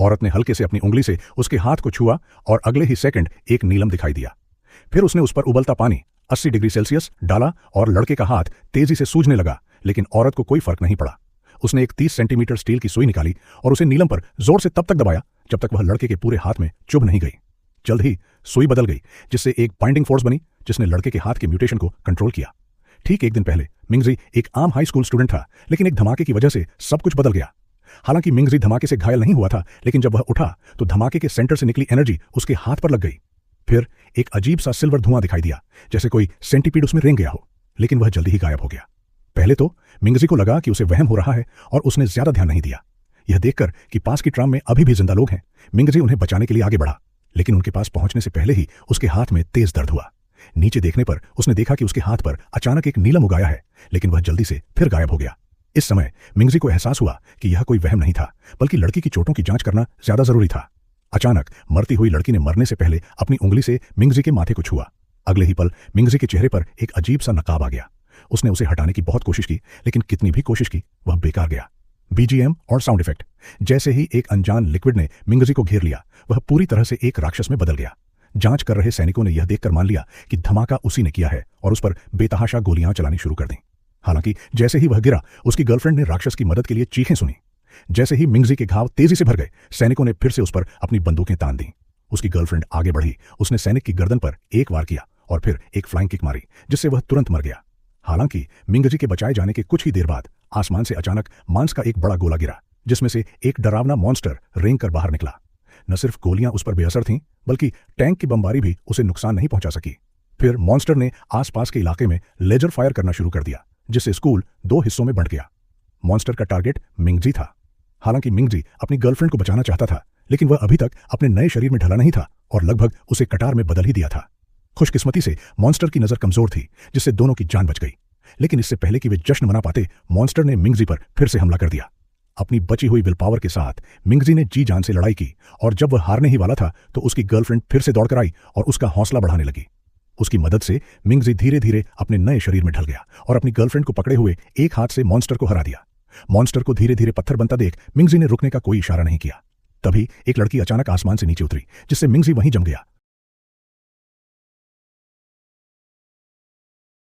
औरत ने हल्के से अपनी उंगली से उसके हाथ को छुआ और अगले ही सेकंड एक नीलम दिखाई दिया। फिर उसने उस पर उबलता पानी 80 डिग्री सेल्सियस डाला और लड़के का हाथ तेजी से सूजने लगा, लेकिन औरत को कोई फर्क नहीं पड़ा। उसने एक 30 सेंटीमीटर स्टील की सुई निकाली और उसे नीलम पर जोर से तब तक दबाया जब तक वह लड़के के पूरे हाथ में चुभ नहीं गई। जल्द ही सुई बदल गई, जिससे एक बाइंडिंग फोर्स बनी जिसने लड़के के हाथ के म्यूटेशन को कंट्रोल किया। ठीक एक दिन पहले मिंगजी एक आम हाई स्कूल स्टूडेंट था, लेकिन एक धमाके की वजह से सब कुछ बदल गया। हालांकि मिंगजी धमाके से घायल नहीं हुआ था, लेकिन जब वह उठा तो धमाके के सेंटर से निकली एनर्जी उसके हाथ पर लग गई। फिर एक अजीब सा सिल्वर धुआं दिखाई दिया, जैसे कोई सेंटीपीड उसमें रेंग गया हो, लेकिन वह जल्दी ही गायब हो गया। पहले तो मिंगजी को लगा कि उसे वहम हो रहा है और उसने ज्यादा ध्यान नहीं दिया। यह देखकर कि पास की ट्राम में अभी भी जिंदा लोग हैं, मिंगजी उन्हें बचाने के लिए आगे बढ़ा, लेकिन उनके पास पहुंचने से पहले ही उसके हाथ में तेज दर्द हुआ। नीचे देखने पर उसने देखा कि उसके हाथ पर अचानक एक नीलम उगाया है, लेकिन वह जल्दी से फिर गायब हो गया। इस समय मिंगजी को एहसास हुआ कि यह कोई वहम नहीं था, बल्कि लड़की की चोटों की जांच करना ज्यादा जरूरी था। अचानक मरती हुई लड़की ने मरने से पहले अपनी उंगली से मिंगजी के माथे को छुआ। अगले ही पल मिंगजी के चेहरे पर एक अजीब सा नकाब आ गया। उसने उसे हटाने की बहुत कोशिश की, लेकिन कितनी भी कोशिश की वह बेकार गया। बीजीएम और साउंड इफेक्ट। जैसे ही एक अनजान लिक्विड ने मिंगजी को घेर लिया, वह पूरी तरह से एक राक्षस में बदल गया। जांच कर रहे सैनिकों ने यह देखकर मान लिया कि धमाका उसी ने किया है और उस पर बेतहाशा गोलियां चलानी शुरू कर दी। हालांकि जैसे ही वह गिरा, उसकी गर्लफ्रेंड ने राक्षस की मदद के लिए चीखें सुनी। जैसे ही मिंगजी के घाव तेजी से भर गए, सैनिकों ने फिर से उस पर अपनी बंदूकें तान दी। उसकी गर्लफ्रेंड आगे बढ़ी, उसने सैनिक की गर्दन पर एक वार किया और फिर एक फ्लाइंग किक मारी, जिससे वह तुरंत मर गया। हालांकि मिंगजी के बचाए जाने के कुछ ही देर बाद आसमान से अचानक मांस का एक बड़ा गोला गिरा, जिसमें से एक डरावना मॉन्स्टर रेंग कर बाहर निकला। न सिर्फ गोलियां उस पर बेअसर थीं, बल्कि टैंक की बमबारी भी उसे नुकसान नहीं पहुंचा सकी। फिर मॉन्स्टर ने आसपास के इलाके में लेजर फायर करना शुरू कर दिया, जिससे स्कूल 2 हिस्सों में बंट गया। मॉन्स्टर का टारगेट मिंगजी था। हालांकि मिंगजी अपनी गर्लफ्रेंड को बचाना चाहता था, लेकिन वह अभी तक अपने नए शरीर में ढला नहीं था और लगभग उसे कटार में बदल ही दिया था। खुशकिस्मती से मॉन्स्टर की नजर कमजोर थी, जिससे दोनों की जान बच गई। लेकिन इससे पहले कि वे जश्न मना पाते, मॉन्स्टर ने मिंगजी पर फिर से हमला कर दिया। अपनी बची हुई विल पावर के साथ मिंगजी ने जी जान से लड़ाई की और जब वह हारने ही वाला था तो उसकी गर्लफ्रेंड फिर से दौड़कर आई और उसका हौसला बढ़ाने लगी। उसकी मदद से मिंगजी धीरे धीरे अपने नए शरीर में ढल गया और अपनी गर्लफ्रेंड को पकड़े हुए एक हाथ से मॉन्स्टर को हरा दिया। मॉन्स्टर को धीरे धीरे पत्थर बनता देख मिंगजी ने रुकने का कोई इशारा नहीं किया। तभी एक लड़की अचानक आसमान से नीचे उतरी, जिससे मिंगजी वहीं जम गया